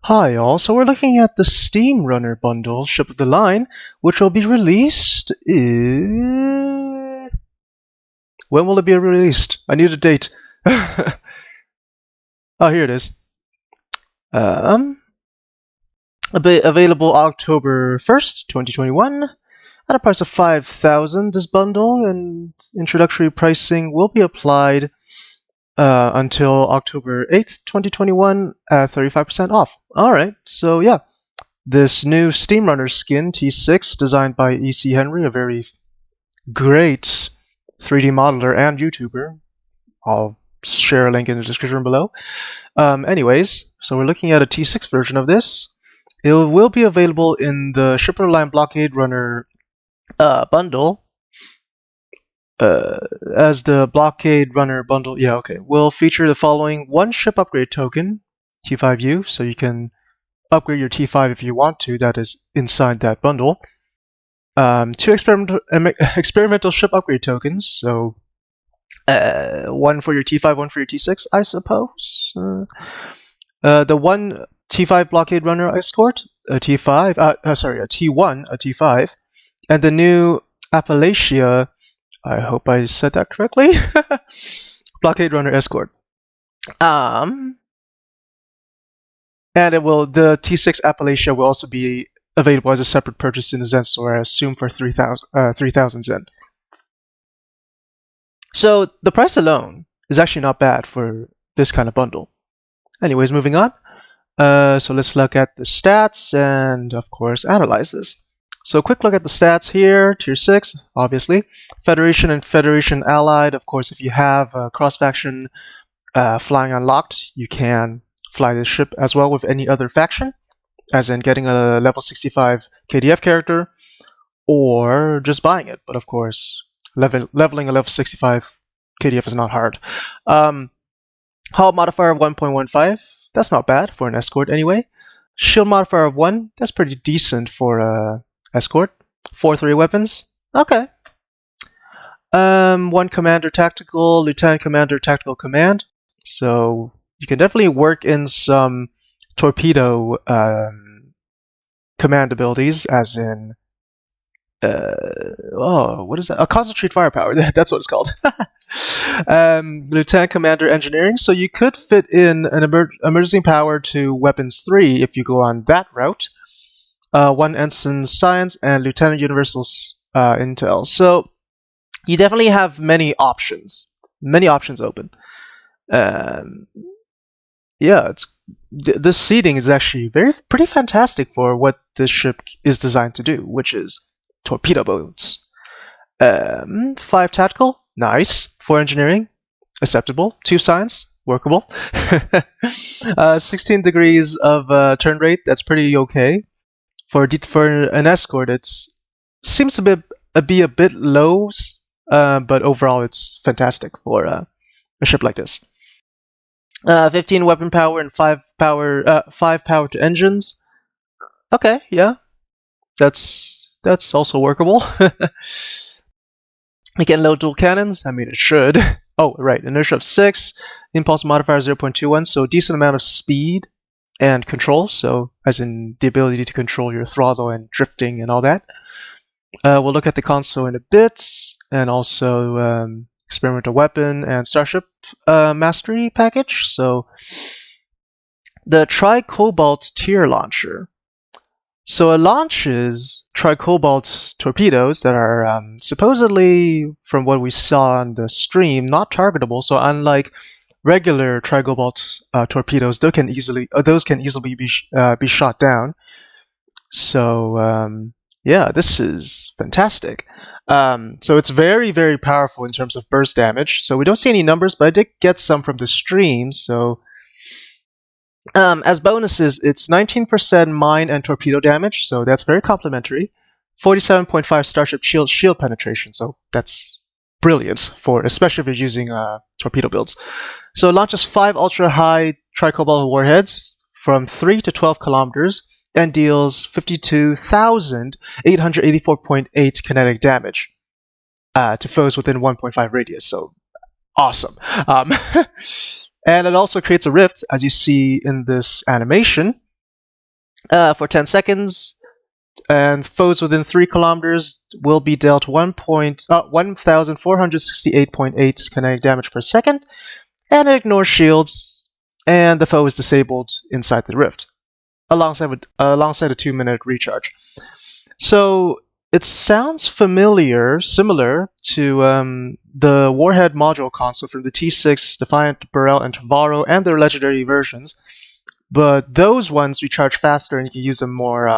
Hi all, so we're looking at the Steamrunner bundle, Ship of the Line, which will be released in... When will it be released? I need a date. Oh, here it is. Available October 1st, 2021, at a price of 5,000. This bundle and introductory pricing will be applied until October 8th, 2021 at 35% off. Alright, so yeah. This new Steamrunner skin, T6, designed by E.C. Henry, a very great 3D modeler and YouTuber. I'll share a link in the description below. Anyways, so we're looking at a T6 version of this. It will be available in the Ship of the Line Blockade Runner bundle. As the Blockade Runner bundle, will feature the following: one ship upgrade token, T5U, so you can upgrade your T5 if you want to, that is inside that bundle. Two experimental ship upgrade tokens, so one for your T5, one for your T6, I suppose. The one T5 Blockade Runner escort, a T1, a T5, and the new Appalachia, I hope I said that correctly, Blockade Runner escort. And the T6 Appalachia will also be available as a separate purchase in the Zen store, I assume for 3,000 Zen. So the price alone is actually not bad for this kind of bundle. Anyways, moving on. So let's look at the stats and, of course, analyze this. So quick look at the stats here. Tier 6, obviously. Federation and Federation Allied. Of course, if you have cross-faction flying unlocked, you can fly this ship as well with any other faction, as in getting a level 65 KDF character, or just buying it. But of course, leveling a level 65 KDF is not hard. Hull modifier of 1.15. That's not bad for an escort anyway. Shield modifier of 1. That's pretty decent for a escort. 4-3 weapons. Okay. One commander tactical, lieutenant commander tactical command. So you can definitely work in some torpedo command abilities, as in what is that? A concentrate firepower. That's what it's called. Lieutenant commander engineering. So you could fit in an emergency power to weapons 3 if you go on that route. One ensign science and lieutenant universal intel. So you definitely have many options open. This seating is actually pretty fantastic for what this ship is designed to do, which is torpedo boats. 5 tactical, nice. 4 engineering, acceptable. 2 science, workable. 16 degrees of turn rate, that's pretty okay. For an escort, it seems to be a bit low, but overall it's fantastic for a ship like this. 15 weapon power and 5 power to engines. Okay, yeah, that's also workable. You can load dual cannons. I mean, it should. Oh, right, inertia of 6, impulse modifier 0.21, so decent amount of speed and control. So, as in the ability to control your throttle and drifting and all that. We'll look at the console in a bit, and also experimental weapon and Starship mastery package. So the Cobalt tier launcher. So it launches Cobalt torpedoes that are supposedly, from what we saw on the stream, not targetable. So unlike regular Cobalt torpedoes, those can easily be shot down. So yeah, this is fantastic. So it's very, very powerful in terms of burst damage. So we don't see any numbers, but I did get some from the stream. So as bonuses, it's 19% mine and torpedo damage, so that's very complimentary. 47.5 Starship shield penetration, so that's brilliant especially if you're using torpedo builds. So it launches 5 ultra-high Cobalt warheads from 3 to 12 kilometers and deals 52,884.8 kinetic damage to foes within 1.5 radius. So awesome. And it also creates a rift, as you see in this animation. for 10 seconds, and foes within 3 kilometers will be dealt 1,468.8 kinetic damage per second, and it ignores shields, and the foe is disabled inside the rift, alongside a 2-minute recharge. So it sounds similar to the Warhead module console from the T6, Defiant, Burrell, and Tavaro, and their legendary versions. But those ones recharge faster and you can use them more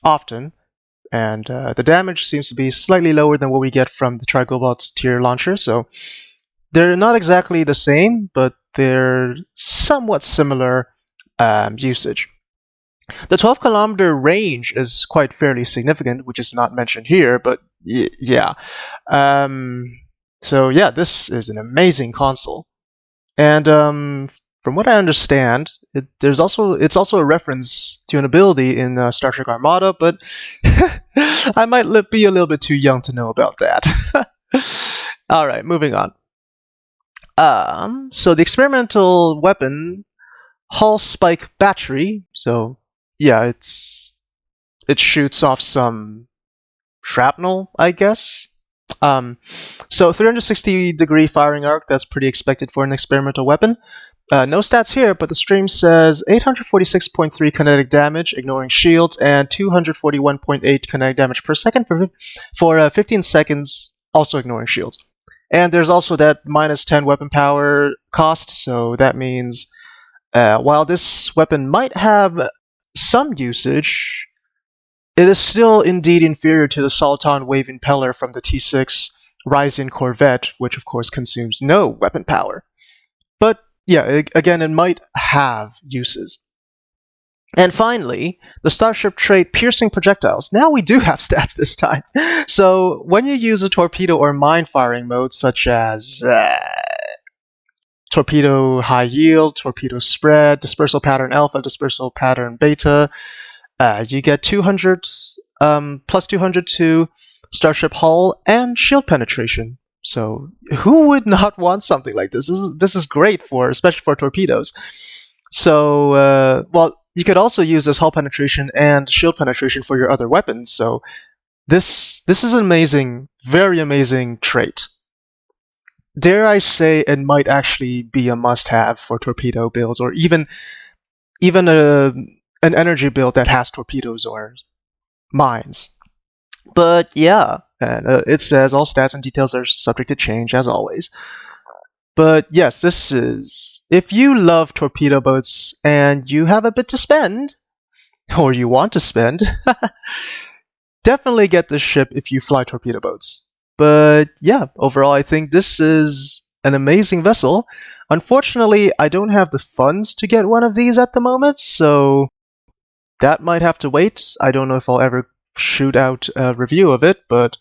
often. And the damage seems to be slightly lower than what we get from the Cobalt tier launcher. So they're not exactly the same, but they're somewhat similar usage. The 12-kilometer range is quite fairly significant, which is not mentioned here, but yeah. So yeah, this is an amazing console. And from what I understand, it's also a reference to an ability in Star Trek Armada, but I might be a little bit too young to know about that. All right, moving on. So the experimental weapon, Hull Spike Battery. So yeah, it shoots off some shrapnel, I guess. So 360-degree firing arc, that's pretty expected for an experimental weapon. No stats here, but the stream says 846.3 kinetic damage, ignoring shields, and 241.8 kinetic damage per second for 15 seconds, also ignoring shields. And there's also that minus 10 weapon power cost, so that means while this weapon might have some usage, it is still indeed inferior to the Soliton Wave Impeller from the T6 Ryzen Corvette, which of course consumes no weapon power. But yeah, again, it might have uses. And finally, the Starship trait Piercing Projectiles. Now we do have stats this time. So when you use a torpedo or mine firing mode, such as Torpedo High Yield, Torpedo Spread, Dispersal Pattern Alpha, Dispersal Pattern Beta, you get 200 plus 200 to Starship hull and shield penetration. So who would not want something like this? This is great especially for torpedoes. So well, you could also use this hull penetration and shield penetration for your other weapons. So this is an amazing, very amazing trait. Dare I say it might actually be a must-have for torpedo builds, or even an energy build that has torpedoes or mines. But yeah, and it says all stats and details are subject to change as always. But yes, this is, if you love torpedo boats and you have a bit to spend, or you want to spend, definitely get this ship if you fly torpedo boats. But yeah, overall I think this is an amazing vessel. Unfortunately, I don't have the funds to get one of these at the moment, so that might have to wait. I don't know if I'll ever shoot out a review of it, but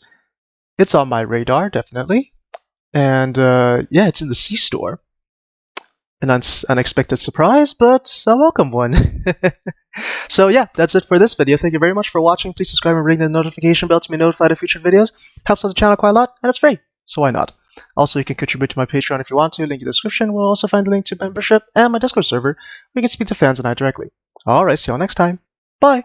it's on my radar, definitely. And yeah, it's in the C-store. An unexpected surprise, but a welcome one. So yeah, that's it for this video. Thank you very much for watching. Please subscribe and ring the notification bell to be notified of future videos. Helps out the channel quite a lot, and it's free, so why not? Also, you can contribute to my Patreon if you want to. Link in the description. We'll also find a link to membership and my Discord server where you can speak to fans and I directly. Alright, see you all next time. Bye!